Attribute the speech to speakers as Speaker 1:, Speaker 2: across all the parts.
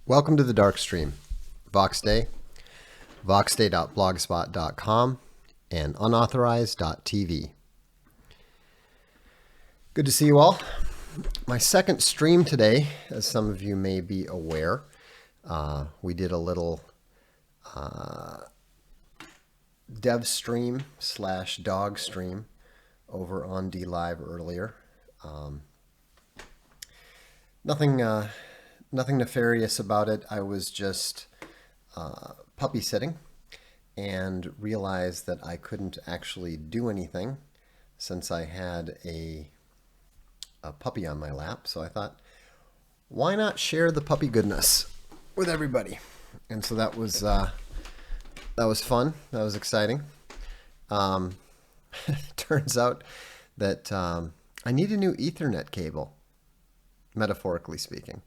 Speaker 1: Welcome to the Darkstream, Voxday, voxday.blogspot.com, and unauthorized.tv. Good to see you all. My second stream today, as some of you may be aware, we did a little dev stream / dog stream over on DLive earlier. Nothing nefarious about it. I was just puppy sitting and realized that I couldn't actually do anything since I had a puppy on my lap. So I thought, why not share the puppy goodness with everybody? And so that was fun. That was exciting. Turns out that I need a new Ethernet cable, metaphorically speaking.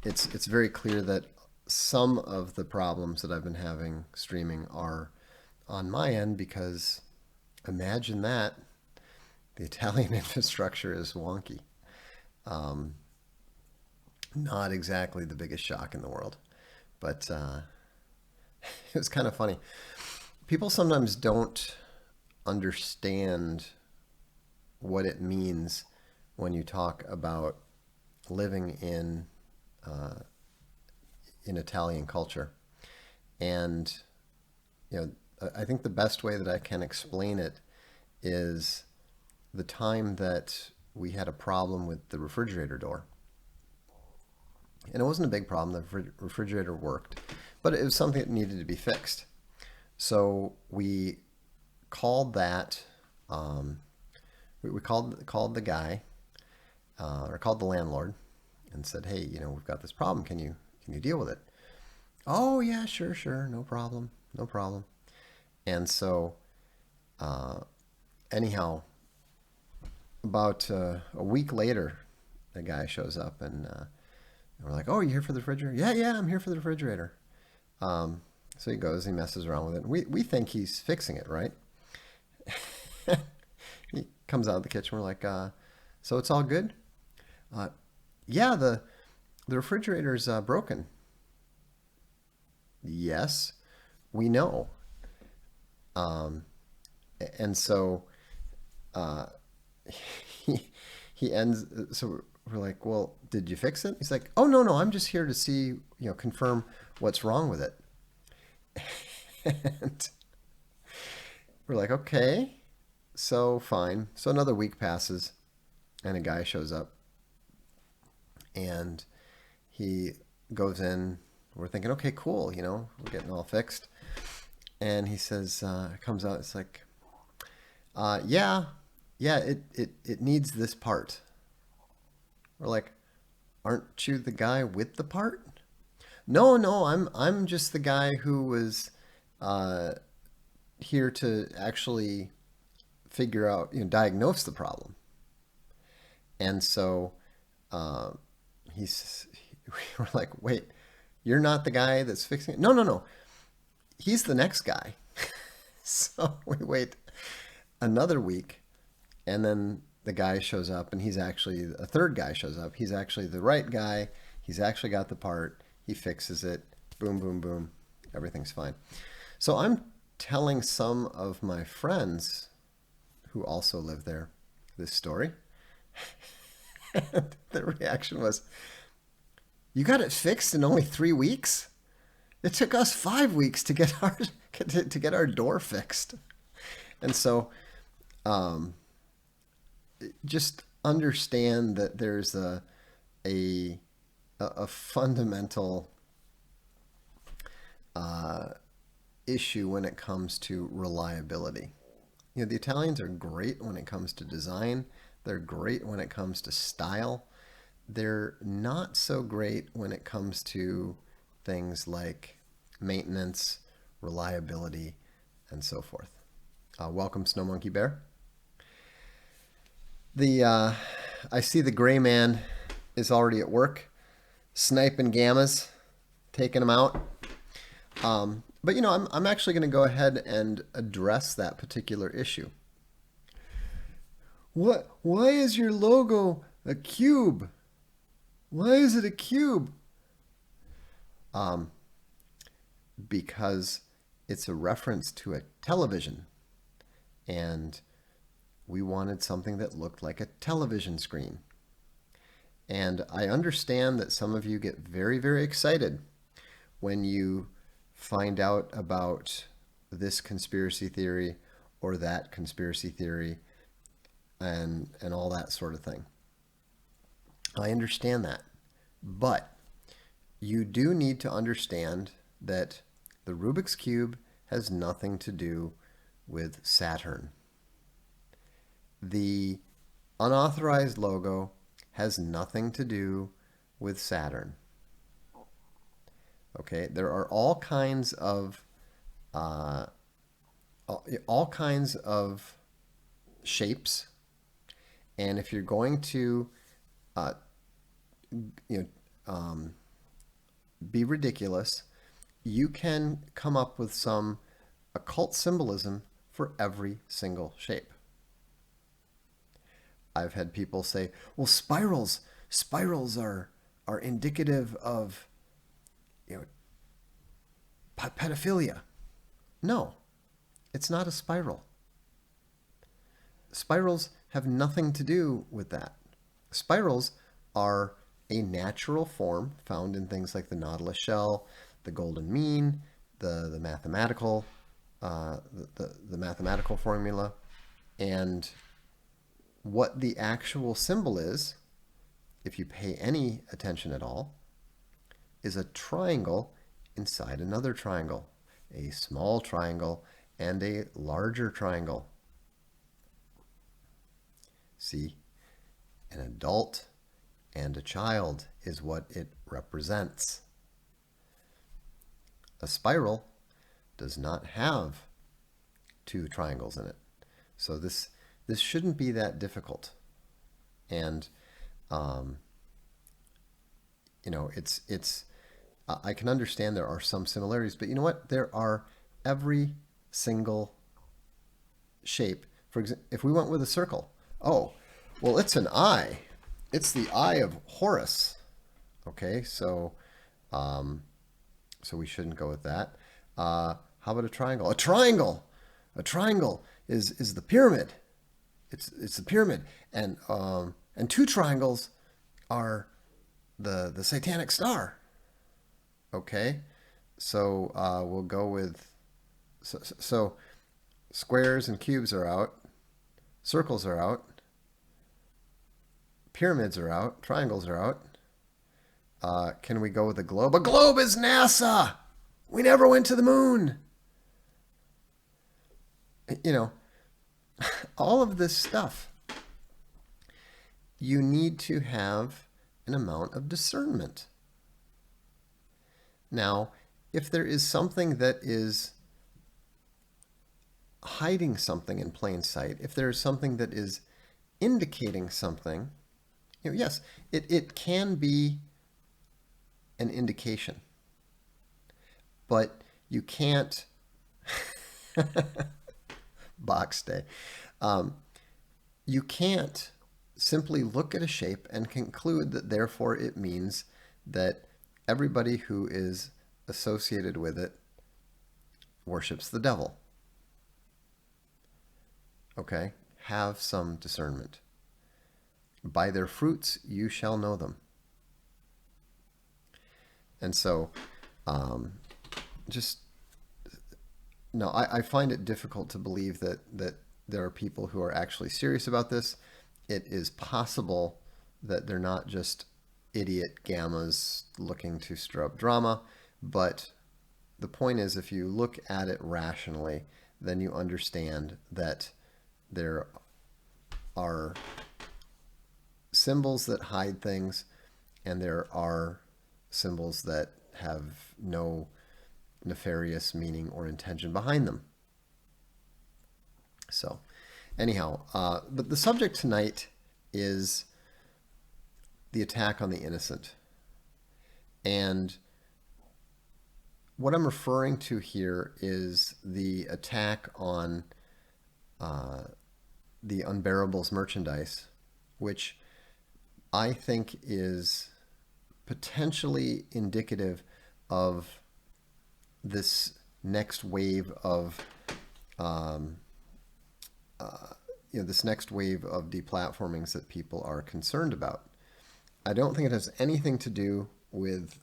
Speaker 1: It's very clear that some of the problems that I've been having streaming are on my end because imagine that the Italian infrastructure is wonky. Not exactly the biggest shock in the world, but it was kind of funny. People sometimes don't understand what it means when you talk about living in Italian culture. And I think the best way that I can explain it is the time that we had a problem with the refrigerator door. And it wasn't a big problem. The refrigerator worked, but it was something that needed to be fixed. So we called that, we called the guy, or called the landlord and said, hey, we've got this problem. Can you deal with it? Oh yeah, sure. No problem. And so, anyhow, about a week later, the guy shows up and we're like, oh, you here for the refrigerator? Yeah, I'm here for the refrigerator. So he goes, he messes around with it. We think he's fixing it, right? He comes out of the kitchen. We're like, so it's all good? Yeah, the refrigerator's broken. Yes, we know. And so he ends. So we're like, well, did you fix it? He's like, oh no, I'm just here to see, confirm what's wrong with it. And we're like, okay, so fine. So another week passes, and a guy shows up. And he goes in, we're thinking, okay, cool, we're getting all fixed. And he says, comes out, it's like, yeah, it needs this part. We're like, aren't you the guy with the part? No, I'm just the guy who was here to actually figure out, diagnose the problem. And so we're like, wait, you're not the guy that's fixing it? No. He's the next guy. So we wait another week, and then the guy shows up, and a third guy shows up. He's actually the right guy. He's actually got the part. He fixes it. Boom, boom, boom. Everything's fine. So I'm telling some of my friends who also live there this story. The reaction was, you got it fixed in only 3 weeks? It took us 5 weeks to get our door fixed. And so just understand that there's a fundamental issue when it comes to reliability. The Italians are great when it comes to design. They're great when it comes to style. They're not so great when it comes to things like maintenance, reliability, and so forth. Welcome, Snow Monkey Bear. I see the gray man is already at work, sniping gammas, taking them out. But I'm actually going to go ahead and address that particular issue. Why is your logo a cube? Why is it a cube? because it's a reference to a television, and we wanted something that looked like a television screen. And I understand that some of you get very, very excited when you find out about this conspiracy theory or that conspiracy theory and all that sort of thing. I understand that. But you do need to understand that the Rubik's Cube has nothing to do with Saturn. The unauthorized logo has nothing to do with Saturn. Okay, there are all kinds of shapes, and if you're going to you know be ridiculous, you can come up with some occult symbolism for every single shape. I've had people say, "Well, spirals are indicative of, you know, pedophilia." No, it's not a spiral. Spirals have nothing to do with that. Spirals are a natural form found in things like the nautilus shell, the golden mean, the mathematical the mathematical formula, and what the actual symbol is, if you pay any attention at all, is a triangle inside another triangle, a small triangle and a larger triangle. See, an adult and a child is what it represents. A spiral does not have two triangles in it. So this shouldn't be that difficult. And it's I can understand there are some similarities, but you know what? There are every single shape. For example, if we went with a circle, oh, well, it's an eye. It's the eye of Horus. Okay, so we shouldn't go with that. How about a triangle? A triangle is the pyramid. It's the pyramid, and two triangles are the satanic star. Okay, so we'll go with so squares and cubes are out, circles are out, pyramids are out, triangles are out. Can we go with a globe? A globe is NASA. We never went to the moon. You know, all of this stuff, you need to have an amount of discernment. Now, if there is something that is hiding something in plain sight, if there is something that is indicating something, yes, it can be an indication. But you can't box day. You can't simply look at a shape and conclude that therefore it means that everybody who is associated with it worships the devil. Okay? Have some discernment. By their fruits you shall know them. And so, I find it difficult to believe that there are people who are actually serious about this. It is possible that they're not just idiot gammas looking to stir up drama, but the point is, if you look at it rationally, then you understand that there are symbols that hide things, and there are symbols that have no nefarious meaning or intention behind them. So, anyhow, but the subject tonight is the attack on the innocent. And what I'm referring to here is the attack on the Unbearables merchandise, which I think is potentially indicative of this next wave of this next wave of deplatformings that people are concerned about. I don't think it has anything to do with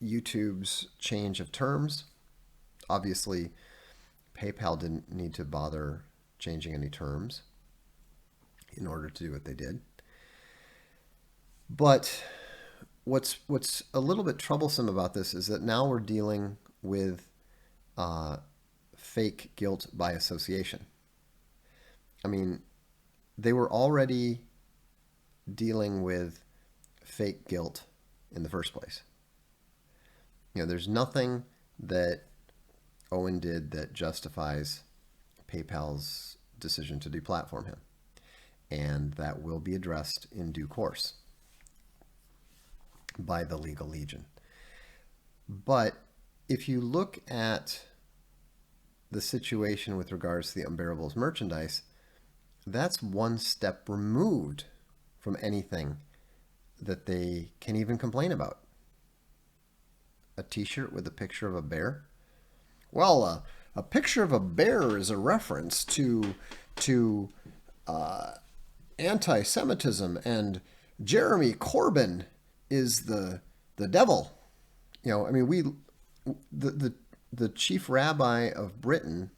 Speaker 1: YouTube's change of terms. Obviously, PayPal didn't need to bother changing any terms in order to do what they did. But what's a little bit troublesome about this is that now we're dealing with fake guilt by association. I mean, they were already dealing with fake guilt in the first place. There's nothing that Owen did that justifies PayPal's decision to deplatform him. And that will be addressed in due course by the legal legion. But if you look at the situation with regards to the Unbearables merchandise, that's one step removed from anything that they can even complain about. A t-shirt with a picture of a bear? Well, a picture of a bear is a reference to anti-Semitism, and Jeremy Corbyn is the devil. I mean, the chief rabbi of Britain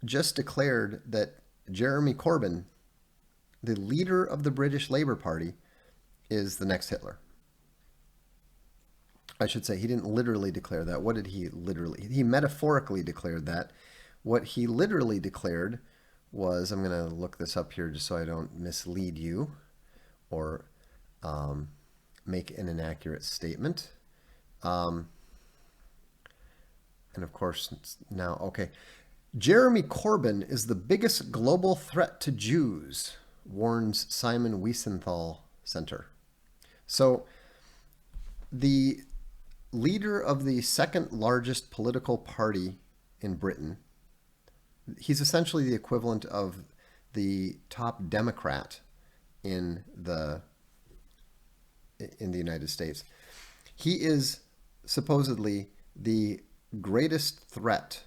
Speaker 1: just declared that Jeremy Corbyn, the leader of the British Labour Party, is the next Hitler. I should say he didn't literally declare that. What did he literally? He metaphorically declared that. What he literally declared was, I'm going to look this up here just so I don't mislead you or make an inaccurate statement. And of course, now, okay. Jeremy Corbyn is the biggest global threat to Jews, warns Simon Wiesenthal Center. So the leader of the second largest political party in Britain, he's essentially the equivalent of the top Democrat in the United States. He is supposedly the greatest threat.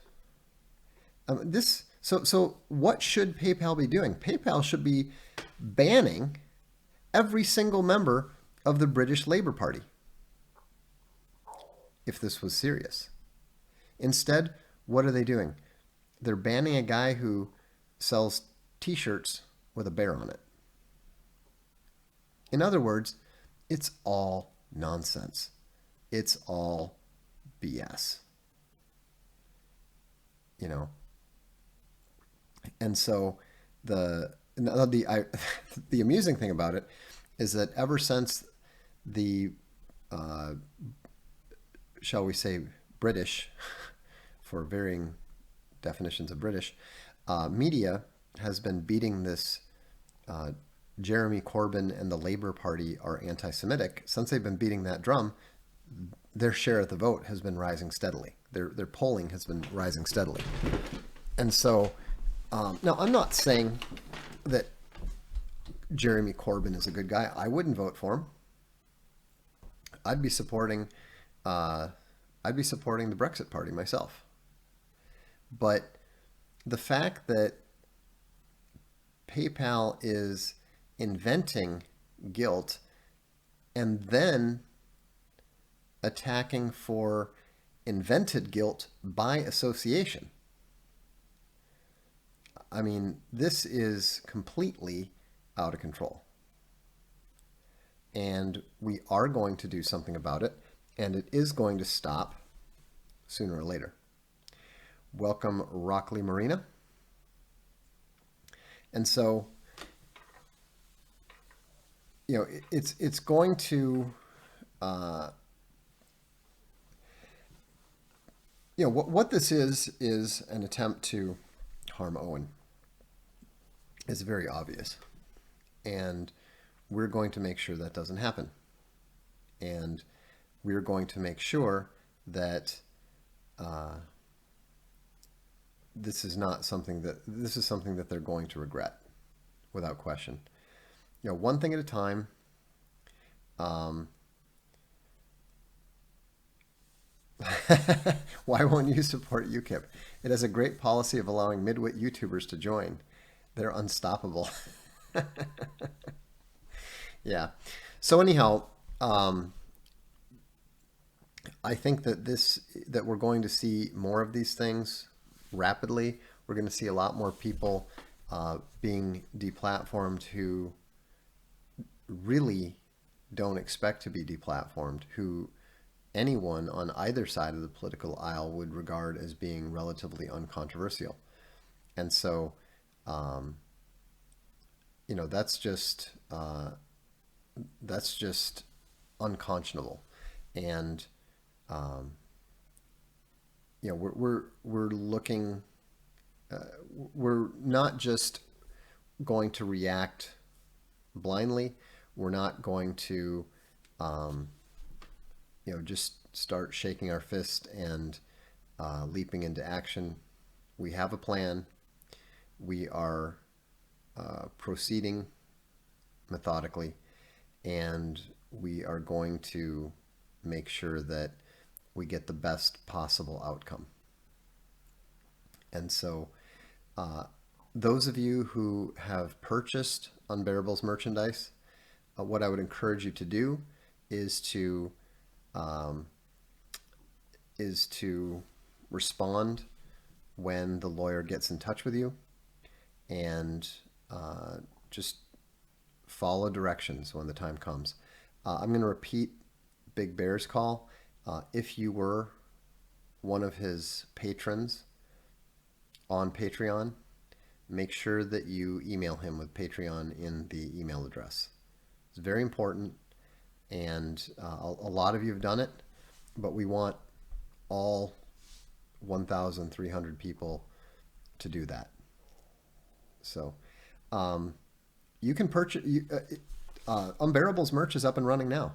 Speaker 1: So what should PayPal be doing? PayPal should be banning every single member of the British Labour Party, if this was serious. Instead, what are they doing? They're banning a guy who sells t-shirts with a bear on it. In other words, it's all nonsense. It's all BS. And so the amusing thing about it is that ever since the shall we say British, for varying definitions of British, media has been beating this Jeremy Corbyn and the Labour Party are anti-Semitic. Since they've been beating that drum, their share of the vote has been rising steadily. Their polling has been rising steadily. And so, now I'm not saying that Jeremy Corbyn is a good guy. I wouldn't vote for him. I'd be supporting the Brexit Party myself. But the fact that PayPal is inventing guilt and then attacking for invented guilt by association. I mean, this is completely out of control. And we are going to do something about it, and it is going to stop sooner or later. Welcome, Rockley Marina. And so, it's going to, what this is an attempt to harm Owen. It's very obvious. And we're going to make sure that doesn't happen. And we're going to make sure that this is something that they're going to regret, without question. One thing at a time. Why won't you support UKIP? It has a great policy of allowing midwit YouTubers to join. They're unstoppable. Yeah. So anyhow, um, I think that we're going to see more of these things rapidly. We're going to see a lot more people being deplatformed who really don't expect to be deplatformed, who anyone on either side of the political aisle would regard as being relatively uncontroversial. And so, um, that's just unconscionable. And um, we're looking, we're not just going to react blindly. We're not going to um, just start shaking our fist and leaping into action. We have a plan. We are proceeding methodically, and we are going to make sure that we get the best possible outcome. And so, those of you who have purchased Unbearable's merchandise, what I would encourage you to do is to um, respond when the lawyer gets in touch with you, and just follow directions when the time comes. I'm going to repeat Big Bear's call. If you were one of his patrons on Patreon, make sure that you email him with Patreon in the email address. It's very important, and a lot of you have done it, but we want all 1,300 people to do that. So you can purchase. Unbearable's merch is up and running now.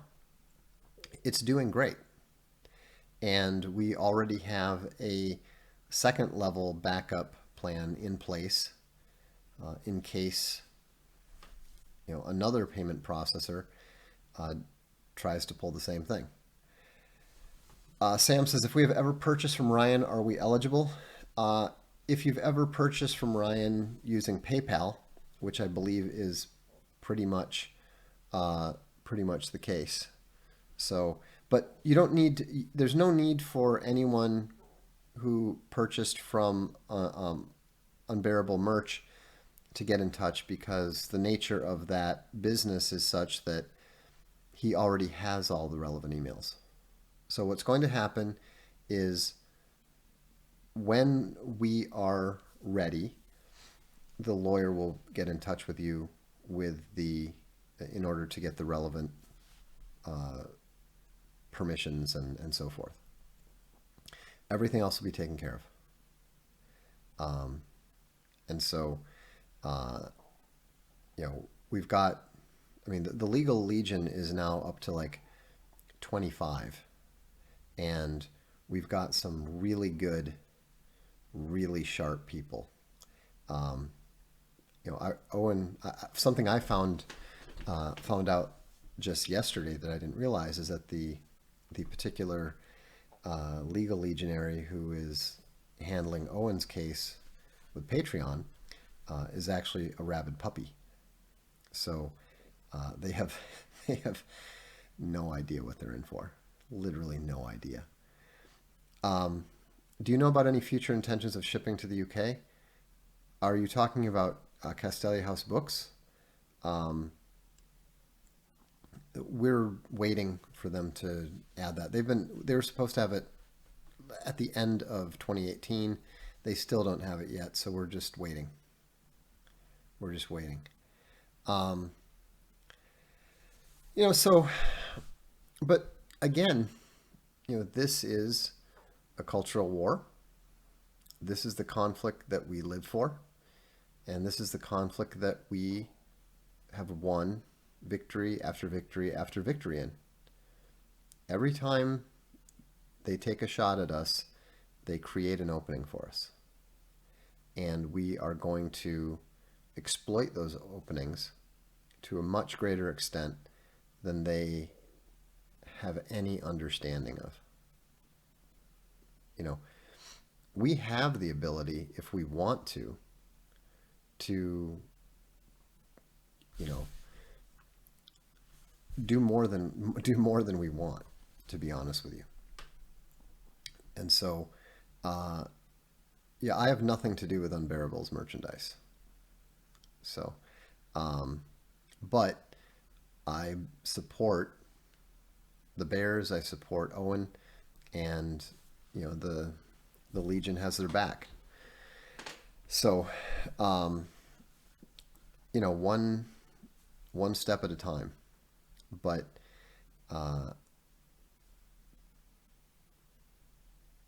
Speaker 1: It's doing great, and we already have a second level backup plan in place in case another payment processor tries to pull the same thing. Sam says, if we have ever purchased from Ryan, are we eligible? If you've ever purchased from Ryan using PayPal, which I believe is pretty much the case. So, but you don't need. There's no need for anyone who purchased from Unbearable merch to get in touch, because the nature of that business is such that he already has all the relevant emails. So what's going to happen is, when we are ready, the lawyer will get in touch with you in order to get the relevant permissions and so forth. Everything else will be taken care of. And so, we've got, the Legal Legion is now up to like 25. And we've got some really good, really sharp people. Owen, something I found out just yesterday that I didn't realize is that the particular legal legionary who is handling Owen's case with Patreon is actually a rabid puppy. So they have no idea what they're in for. Literally no idea. Do you know about any future intentions of shipping to the UK? Are you talking about Castelia House Books? We're waiting for them to add that. They were supposed to have it at the end of 2018. They still don't have it yet, so we're just waiting. We're just waiting. But again, this is a cultural war. This is the conflict that we live for. And this is the conflict that we have won victory after victory after victory in. Every time they take a shot at us, they create an opening for us. And we are going to exploit those openings to a much greater extent than they have any understanding of. You know, we have the ability, if we want to, you know, do more than we want, to be honest with you. And so, uh, yeah, I have nothing to do with Unbearable's merchandise. So, um, but I support the Bears. I support Owen, and the Legion has their back. So, um, one step at a time. But uh,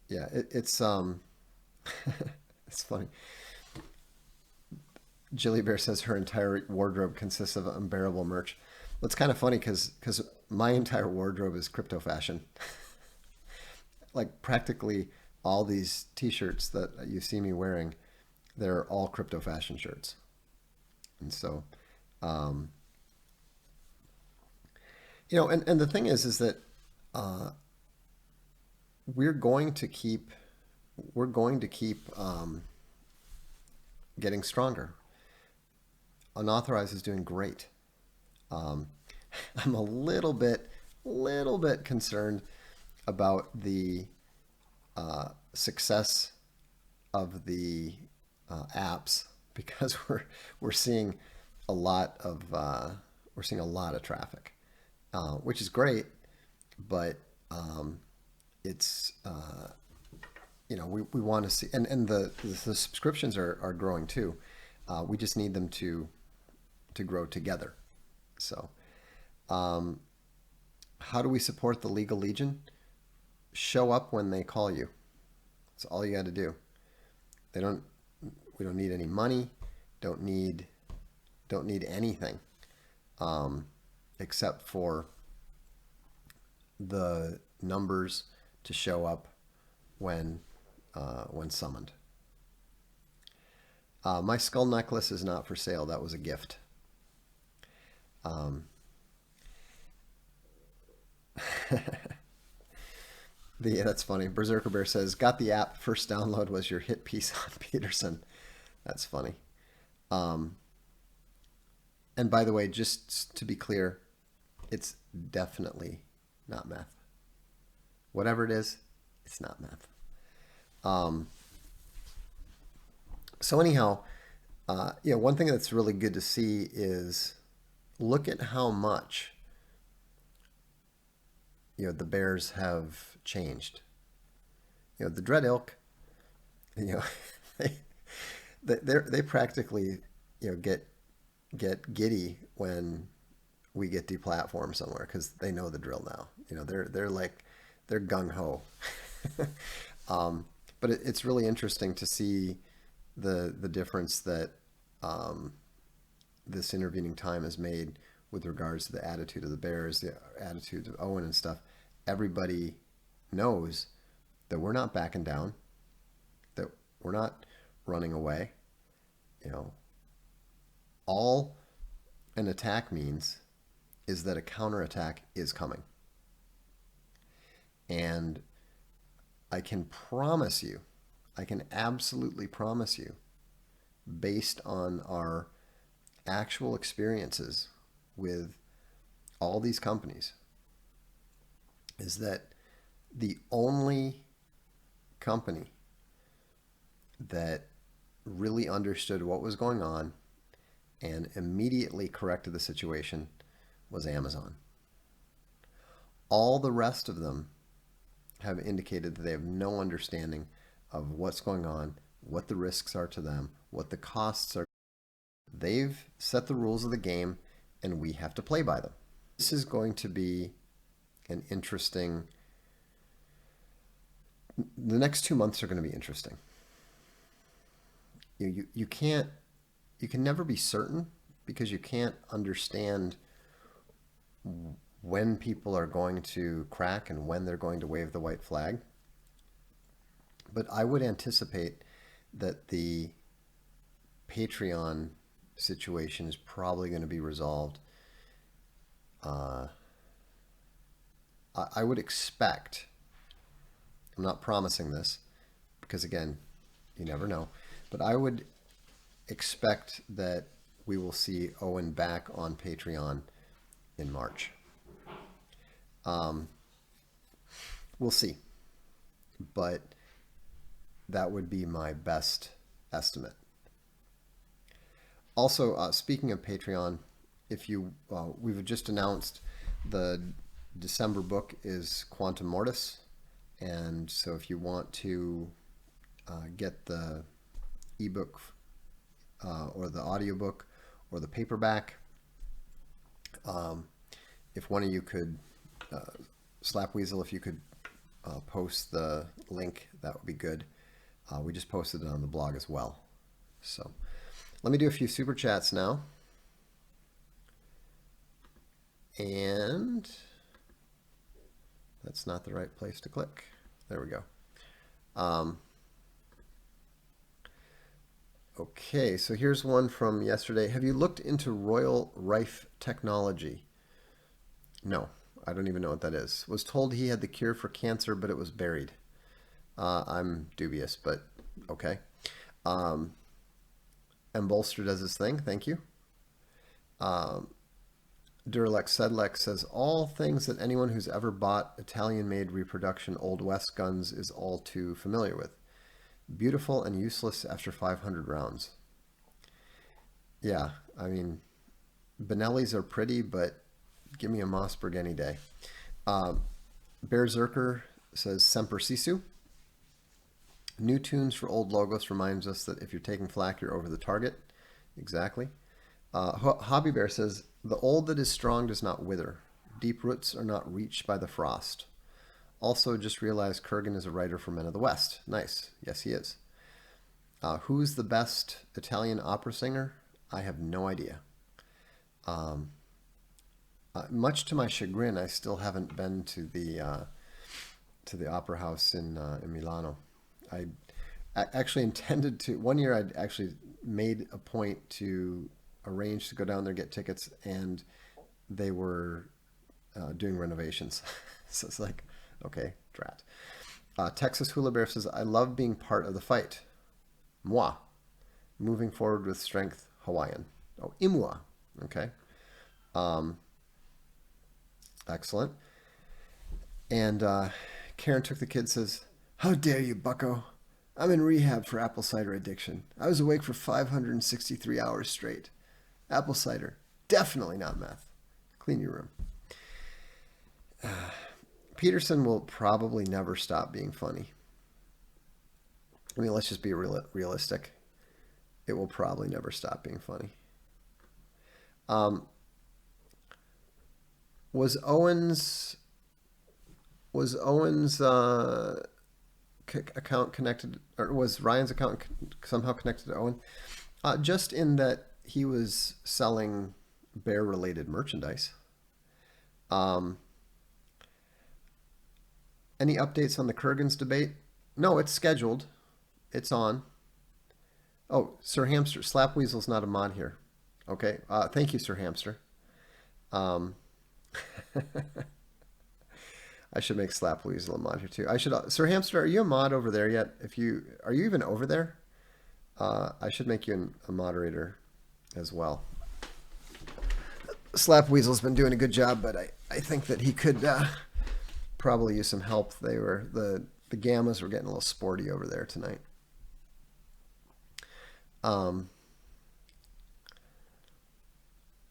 Speaker 1: yeah, it's funny. Jilly Bear says her entire wardrobe consists of unbearable merch. Well, it's kind of funny because my entire wardrobe is crypto fashion. Like practically all these T-shirts that you see me wearing, they're all crypto fashion shirts. And so, um, and the thing is that uh, we're going to keep we're going to keep getting stronger. Unauthorized is doing great. Um, I'm a little bit concerned about the success of the apps because we're seeing a lot of we're seeing a lot of traffic, which is great, but it's we want to see, and the subscriptions are growing too. We just need them to grow together. So, how do we support the Legal Legion? Show up when they call you. That's all you got to do. They don't. We don't need any money. Don't need don't need anything um, except for the numbers to show up when summoned. My skull necklace is not for sale. That was a gift. Um, that's funny. Berserker Bear says, "Got the app. First download was your hit piece on Peterson." That's funny. Um, and by the way, just to be clear, it's definitely not meth. Whatever it is, it's not meth. Um, so anyhow, one thing that's really good to see is look at how much the Bears have changed. The Dread Ilk, you know, they they practically get giddy when we get deplatformed somewhere because they know the drill now. They're gung ho. But it's really interesting to see the difference that um, this intervening time has made with regards to the attitude of the Bears, the attitude of Owen and stuff. Everybody knows that we're not backing down, that we're not running away. You know, all an attack means is that a counterattack is coming. And I can promise you, I can absolutely promise you, based on our actual experiences with all these companies, is that the only company that really understood what was going on and immediately corrected the situation was Amazon. All the rest of them have indicated that they have no understanding of what's going on, what the risks are to them, what the costs are. They've set the rules of the game, and we have to play by them. This is going to be an interesting. The next 2 months are going to be interesting. You can't you can never be certain because you can't understand when people are going to crack and when they're going to wave the white flag. But I would anticipate that the Patreon situation is probably going to be resolved. Uh, I would expect I'm not promising this because, again, you never know. But I would expect that we will see Owen back on Patreon in March. We'll see. But that would be my best estimate. Also, speaking of Patreon, if you we've just announced the December book is Quantum Mortis, and so if you want to get the ebook or the audiobook or the paperback, if one of you could, Slapweasel, if you could post the link, that would be good. We just posted it on the blog as well. So let me do a few super chats now. And that's not the right place to click. There we go. Okay, so here's one from yesterday. Have you looked into Royal Rife technology? No, I don't even know what that is. Was told he had the cure for cancer, but it was buried. I'm dubious, but okay. And Bolster does his thing. Thank you. Duralex Sedlex says, all things that anyone who's ever bought Italian-made reproduction Old West guns is all too familiar with. Beautiful and useless after 500 rounds. Yeah, I mean, Benellis are pretty, but give me a Mossberg any day. Berserker says, Semper Sisu. New tunes for old logos reminds us that if you're taking flak, you're over the target. Exactly. Hobby Bear says, the old that is strong does not wither. Deep roots are not reached by the frost. Also, just realized Kurgan is a writer for Men of the West. Nice. Yes, he is. Who's the best Italian opera singer? I have no idea. Much to my chagrin, I still haven't been to the opera house in Milano. I actually intended to. One year, I'd actually made a point to arrange to go down there, get tickets, and they were doing renovations. So it's like, okay, drat. Texas Hula Bear says, I love being part of the fight. Moi. Moving forward with strength, Hawaiian. Oh, Imua. Okay. Excellent. And Karen Took the Kid says, how dare you, bucko? I'm in rehab for apple cider addiction. I was awake for 563 hours straight. Apple cider. Definitely not meth. Clean your room. Peterson will probably never stop being funny. I mean, let's just be realistic. It will probably never stop being funny. Was Owen's account connected, or was Ryan's account somehow connected to Owen? Just in that he was selling bear-related merchandise. Any updates on the Kurgans debate? No, it's scheduled. It's on. Oh, Sir Hamster. Slapweasel's not a mod here. Okay. Thank you, Sir Hamster. I should make Slapweasel a mod here too. I should. Sir Hamster, are you a mod over there yet? Are you even over there? I should make you a moderator as well. Slapweasel's been doing a good job, but I think that he could probably use some help. The gammas were getting a little sporty over there tonight.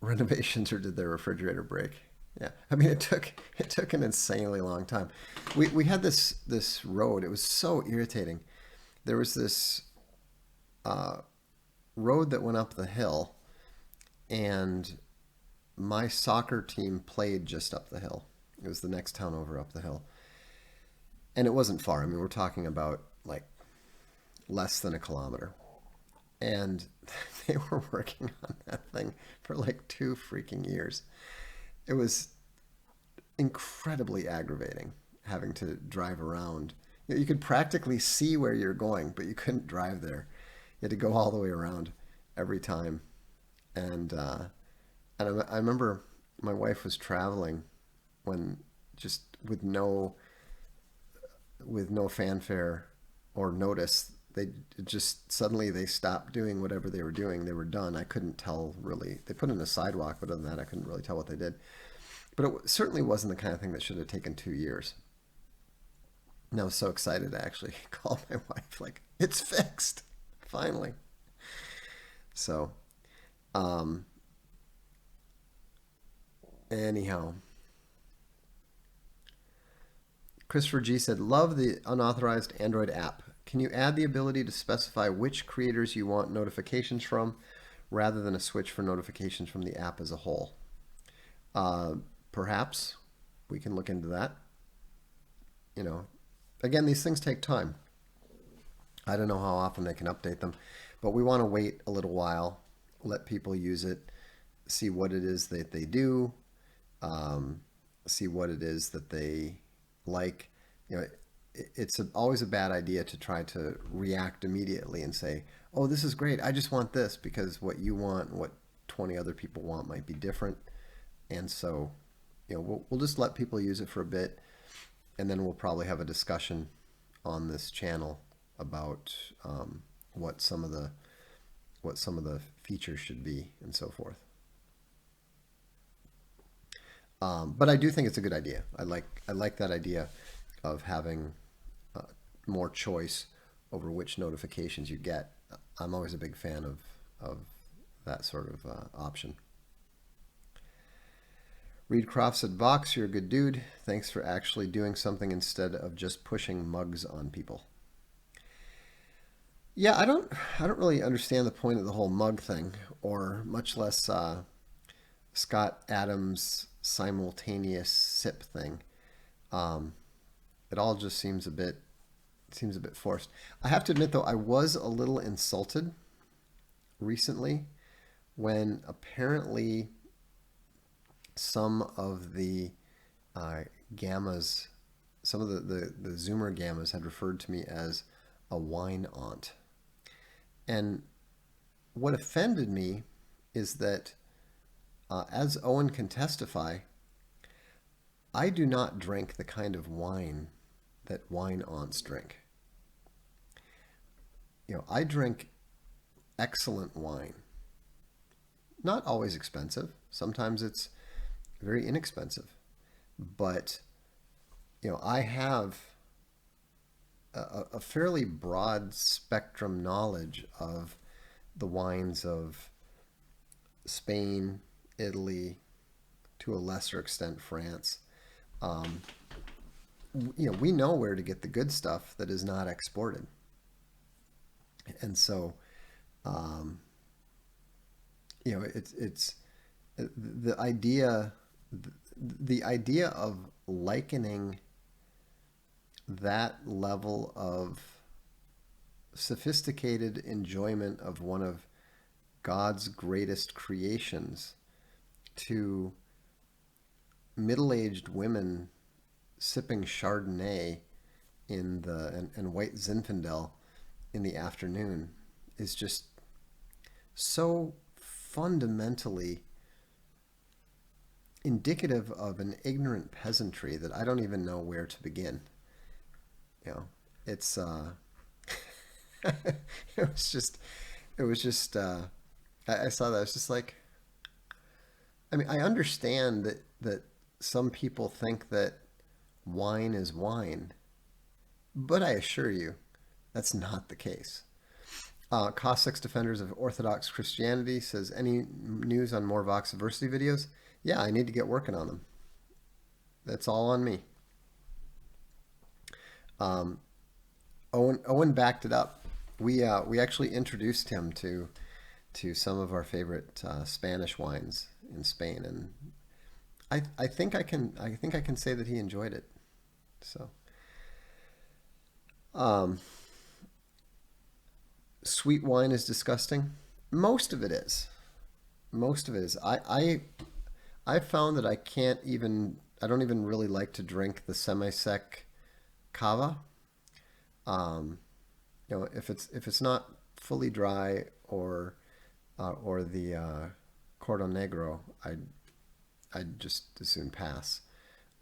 Speaker 1: Renovations, or did their refrigerator break? Yeah, I mean, it took an insanely long time. We had this road. It was so irritating. There was this road that went up the hill, and my soccer team played just up the hill. It was the next town over up the hill, and it wasn't far. I mean, we're talking about like less than a kilometer, and they were working on that thing for like 2 freaking years. It was incredibly aggravating having to drive around. You could practically see where you're going, but you couldn't drive there. You had to go all the way around every time. And I remember my wife was traveling when just with no with no fanfare or notice. They just suddenly they stopped doing whatever they were doing. They were done. I couldn't tell really. They put in a sidewalk, but other than that, I couldn't really tell what they did. But it certainly wasn't the kind of thing that should have taken 2 years. And I was so excited to actually call my wife, like, it's fixed, finally. So, um, anyhow, Christopher G said, love the unauthorized Android app. Can you add the ability to specify which creators you want notifications from rather than a switch for notifications from the app as a whole? Uh, Perhaps we can look into that. You know, again, these things take time. I don't know how often they can update them, but we want to wait a little while, let people use it, see what it is that they do, um, see what it is that they like. You know, it's always a bad idea to try to react immediately and say, "Oh, this is great. I just want this," because what you want and what 20 other people want might be different. And so, we'll just let people use it for a bit, and then we'll probably have a discussion on this channel about what some of the features should be and so forth. But I do think it's a good idea. I like that idea of having more choice over which notifications you get. I'm always a big fan of that sort of option. Reed Croft said, Vox, you're a good dude. Thanks for actually doing something instead of just pushing mugs on people. Yeah, I don't really understand the point of the whole mug thing, or much less Scott Adams' simultaneous sip thing. Um, it all just seems a bit forced. I have to admit though, I was a little insulted recently when apparently some of the gammas, some of the Zoomer gammas had referred to me as a wine aunt. And what offended me is that, as Owen can testify, I do not drink the kind of wine that wine aunts drink. I drink excellent wine. Not always expensive. Sometimes it's very inexpensive. But, I have a fairly broad spectrum knowledge of the wines of Spain, Italy, to a lesser extent France. Um, we know where to get the good stuff that is not exported, and so um, it's the idea the idea of likening that level of sophisticated enjoyment of one of God's greatest creations to middle-aged women sipping Chardonnay and white Zinfandel in the afternoon is just so fundamentally indicative of an ignorant peasantry that I don't even know where to begin. It's it was just I saw that. I was just like, I mean, I understand that some people think that wine is wine, but I assure you that's not the case. Cossacks Defenders of Orthodox Christianity says, any news on more Voxiversity videos? Yeah, I need to get working on them. That's all on me. Owen backed it up. We actually introduced him to some of our favorite Spanish wines in Spain, and I think I can say that he enjoyed it. So, sweet wine is disgusting. Most of it is. Most of it is. I found that I don't even really like to drink the semi-sec cava. If it's not fully dry or the Cordon Negro, I'd just as soon pass.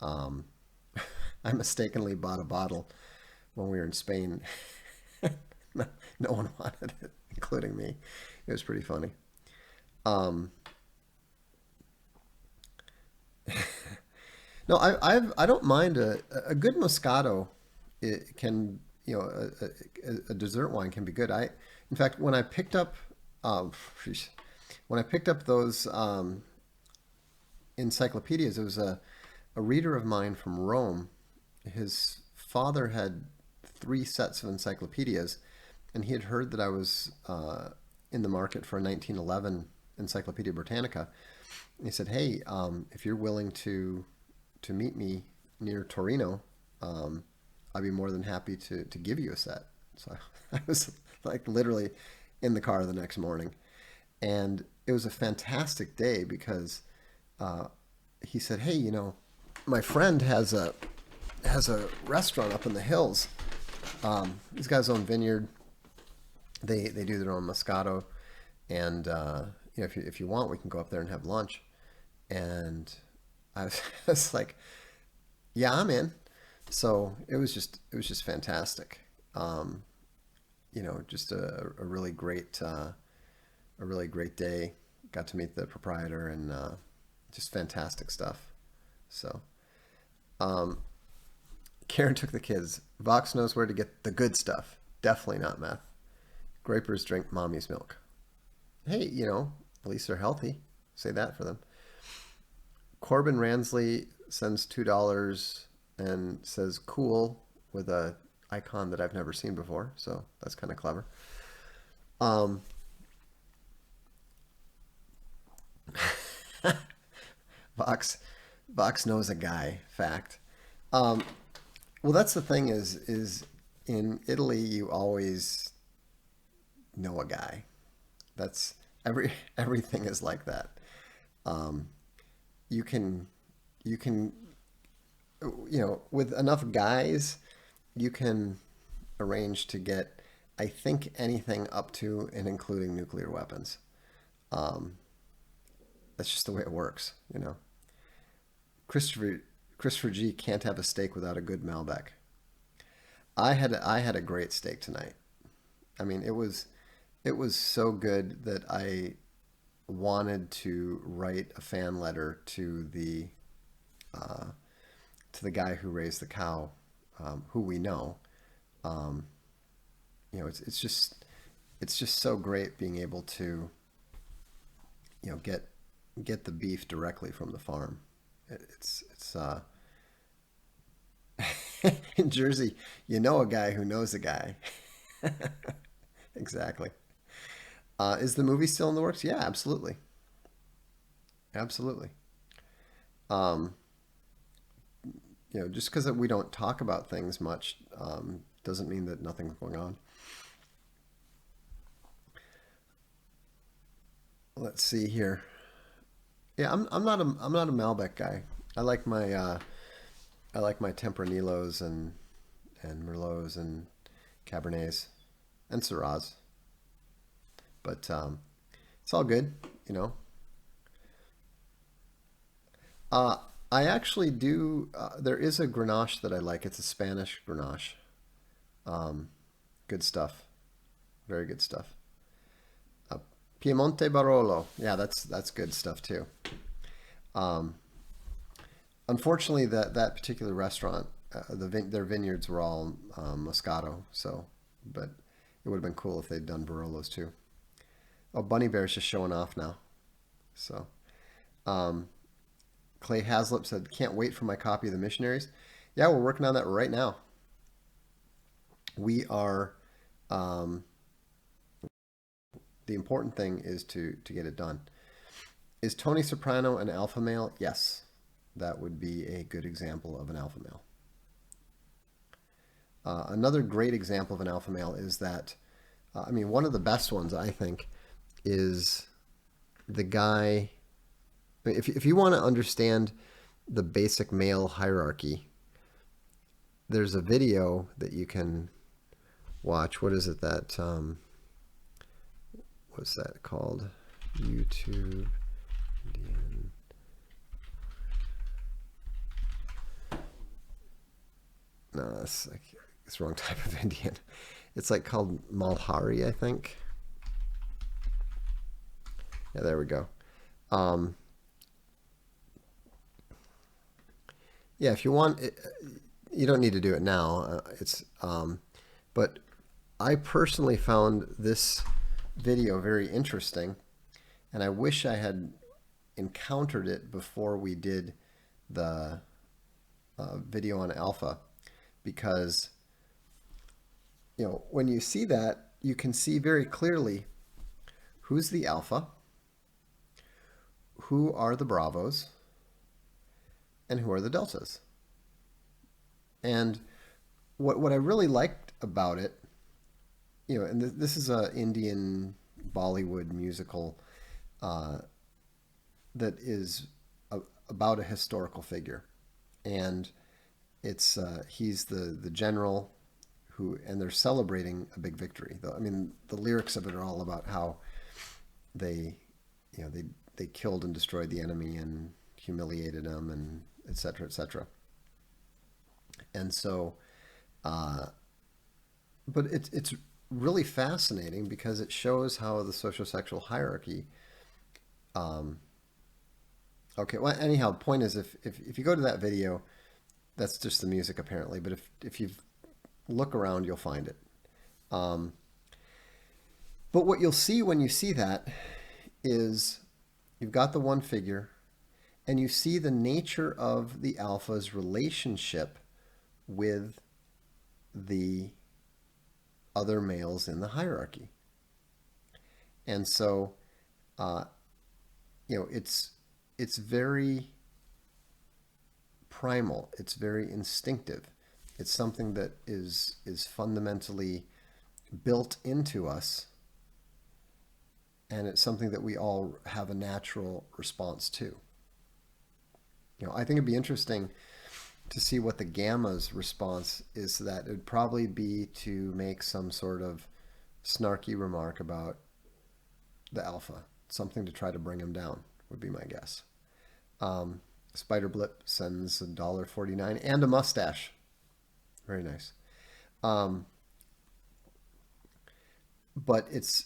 Speaker 1: I mistakenly bought a bottle when we were in Spain. no, no one wanted it, including me. It was pretty funny. Um, no, I don't mind a good Moscato. It can, you know, a dessert wine can be good. In fact, when I picked up, um, when I picked up those encyclopedias, it was a reader of mine from Rome. His father had three sets of encyclopedias, and he had heard that I was in the market for a 1911 Encyclopedia Britannica. And he said, "Hey, if you're willing to meet me near Torino, I'd be more than happy to give you a set." So I was like literally in the car the next morning, and it was a fantastic day because uh, he said, "Hey, you know, my friend has a restaurant up in the hills. These guys own vineyard. They do their own Moscato, and you know, if you want, we can go up there and have lunch." And I was, I was like, "Yeah, I'm in." So it was just fantastic. Um, you know, just a really great a really great day. Got to meet the proprietor and just fantastic stuff. So um, Karen took the kids. Vox knows where to get the good stuff. Definitely not meth. Grapers drink mommy's milk. Hey, you know, at least they're healthy. Say that for them. Corbin Ransley sends $2 and says "cool" with a icon that I've never seen before, so that's kind of clever. Um, Vox Vox knows a guy. Fact. Um, well, that's the thing is in Italy you always know a guy. That's everything is like that. Um, you can you can you know, with enough guys, you can arrange to get, I think, anything up to and including nuclear weapons. Um, that's just the way it works, you know. Christopher Christopher G can't have a steak without a good Malbec. I had a great steak tonight. I mean, it was so good that I wanted to write a fan letter uh, to the guy who raised the cow, who we know. Um, you know, it's just so great being able to, you know, get the beef directly from the farm. It's in Jersey, you know a guy who knows a guy. Exactly. Is the movie still in the works? Yeah, absolutely, absolutely. Um, you know, just because we don't talk about things much doesn't mean that nothing's going on. Let's see here. Yeah, I'm not a Malbec guy. I like my I like my Tempranilos and Merlots and Cabernets and Syrahs, but it's all good, you know. Uh, I actually do. There is a Grenache that I like. It's a Spanish Grenache. Um, Good stuff. Very good stuff. Uh, Piemonte Barolo. Yeah, that's good stuff too. Um, Unfortunately, that particular restaurant, their vineyards were all Moscato. So, but it would have been cool if they'd done Barolos too. Oh, Bunny Bear's just showing off now. So, um, Clay Haslip said, "Can't wait for my copy of the Missionaries." Yeah, we're working on that right now. We are. Um, the important thing is to get it done. Is Tony Soprano an alpha male? Yes, that would be a good example of an alpha male. Another great example of an alpha male is that, I mean, one of the best ones I think is the guy. If you want to understand the basic male hierarchy, there's a video that you can watch. What is it that what's that called? YouTube Indian. No, it's like, It's the wrong type of Indian. It's like called Malhari, I think. Yeah, there we go. Um, yeah, if you want, you don't need to do it now. But I personally found this video very interesting, and I wish I had encountered it before we did the video on alpha, because when you see that, you can see very clearly who's the alpha, who are the bravos, and who are the deltas. And what I really liked about it, and this is a Indian Bollywood musical that is about a historical figure, and it's he's the general who, and they're celebrating a big victory. I mean, the lyrics of it are all about how they, they killed and destroyed the enemy and humiliated them, and et cetera, et cetera. And so, but it's really fascinating because it shows how the sociosexual hierarchy. Okay, well, anyhow, the point is, if you go to that video, that's just the music apparently. But if you look around, you'll find it. But what you'll see when you see that is you've got the one figure, and you see the nature of the alpha's relationship with the other males in the hierarchy. And so, it's very primal. It's very instinctive. It's something that is fundamentally built into us, and it's something that we all have a natural response to. I think it'd be interesting to see what the gamma's response is to that. It would probably be to make some sort of snarky remark about the alpha, something to try to bring him down, would be my guess. Spider Blip sends $1.49 and a mustache. Very nice. But it's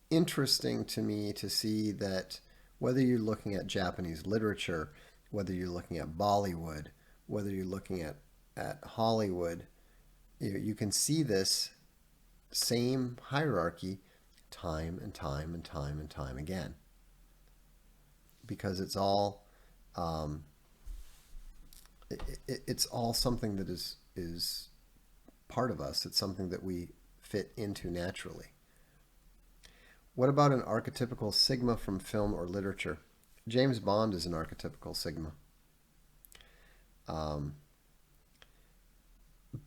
Speaker 1: interesting to me to see that whether you're looking at Japanese literature, whether you're looking at Bollywood, whether you're looking at Hollywood, you can see this same hierarchy time and time and time and time again, because it's all it's all something that is part of us. It's something that we fit into naturally. What about an archetypical sigma from film or literature? James Bond is an archetypical sigma.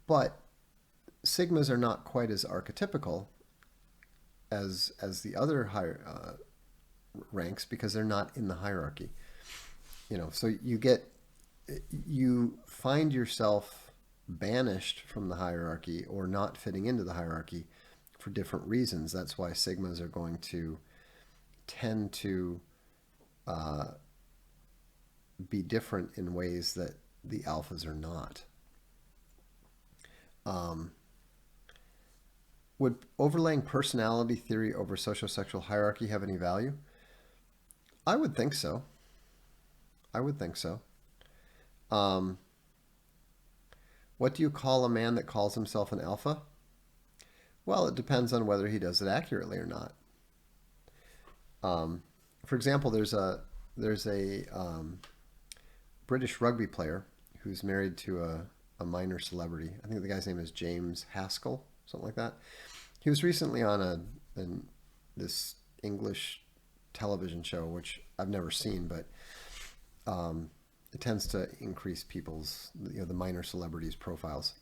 Speaker 1: But sigmas are not quite as archetypical as the other higher ranks, because they're not in the hierarchy. So you find yourself banished from the hierarchy or not fitting into the hierarchy for different reasons. That's why sigmas are going to tend to be different in ways that the alphas are not. Would overlaying personality theory over sociosexual hierarchy have any value? I would think so. I would think so. What do you call a man that calls himself an alpha? Well, it depends on whether he does it accurately or not. For example, there's a British rugby player who's married to a minor celebrity. I think the guy's name is James Haskell, something like that. He was recently on this English television show, which I've never seen, but it tends to increase people's, the minor celebrities' profiles.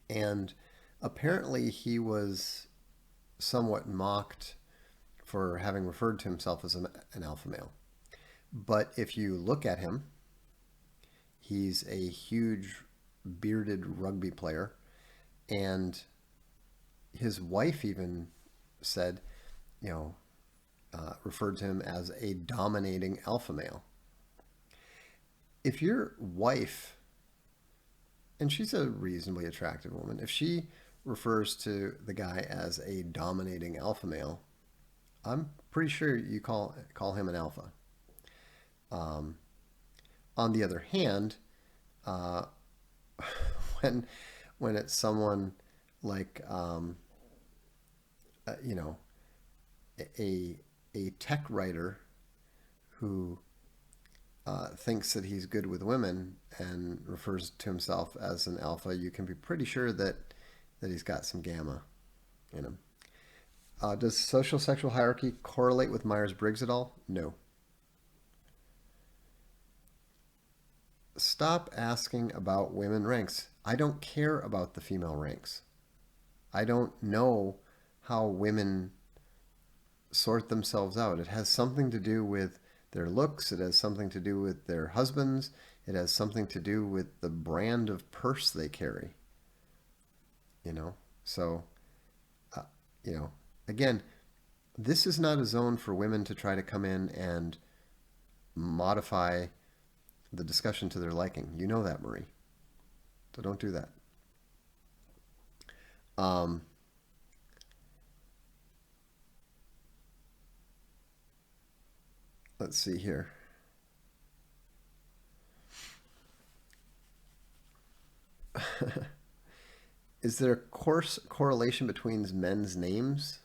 Speaker 1: And apparently he was somewhat mocked for having referred to himself as an alpha male. But if you look at him, he's a huge bearded rugby player, and his wife even said, referred to him as a dominating alpha male. If your wife and she's a reasonably attractive woman, if she refers to the guy as a dominating alpha male, I'm pretty sure you call him an alpha. Um, on the other hand, uh, when when it's someone like you know, a tech writer who thinks that he's good with women and refers to himself as an alpha, you can be pretty sure that he's got some gamma in him. Does social sexual hierarchy correlate with Myers-Briggs at all? No. Stop asking about women ranks. I don't care about the female ranks. I don't know how women sort themselves out. It has something to do with their looks, it has something to do with their husbands, it has something to do with the brand of purse they carry, you know? So, uh, you know, again, this is not a zone for women to try to come in and modify the discussion to their liking. You know that, Marie. So don't do that. Um, let's see here. Is there a course correlation between men's names?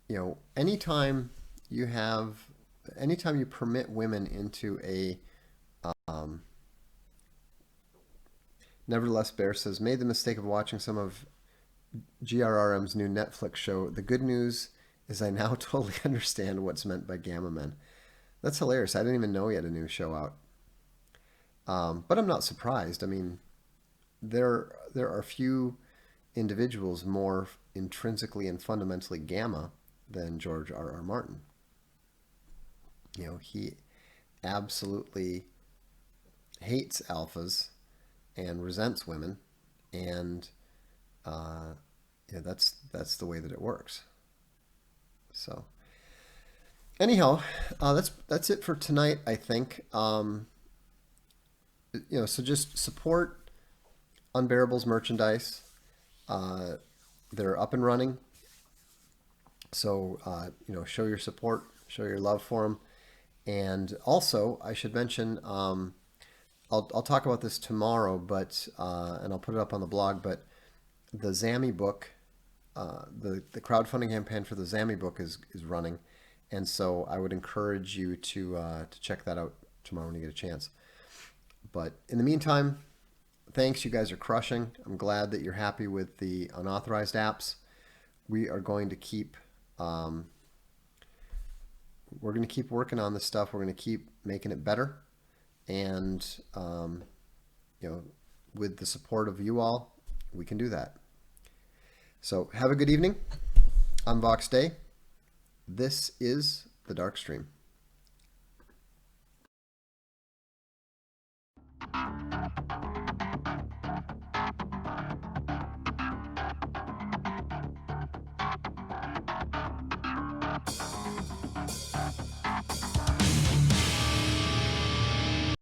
Speaker 1: You know, anytime you permit women into a, um, nevertheless, Bear says, made the mistake of watching some of GRRM's new Netflix show. The good news is I now totally understand what's meant by gamma men. That's hilarious. I didn't even know he had a new show out. But I'm not surprised. I mean, there are few individuals more intrinsically and fundamentally gamma than George R. R. Martin. You know, he absolutely hates alphas and resents women, and yeah, that's the way that it works. So anyhow, that's it for tonight, I think. You know, so just support Unbearable's merchandise. Uh, they're up and running, so you know, show your support, show your love for them, and also I should mention. I'll talk about this tomorrow, but and I'll put it up on the blog. But the Zammy book, the crowdfunding campaign for the Zammy book is running, and so I would encourage you to check that out tomorrow when you get a chance. But in the meantime, thanks. You guys are crushing. I'm glad that you're happy with the unauthorized apps. We are going to keep we're going to keep working on this stuff. We're going to keep making it better, and you know, with the support of you all, we can do that. So have a good evening. I'm Vox Day. This is the Darkstream.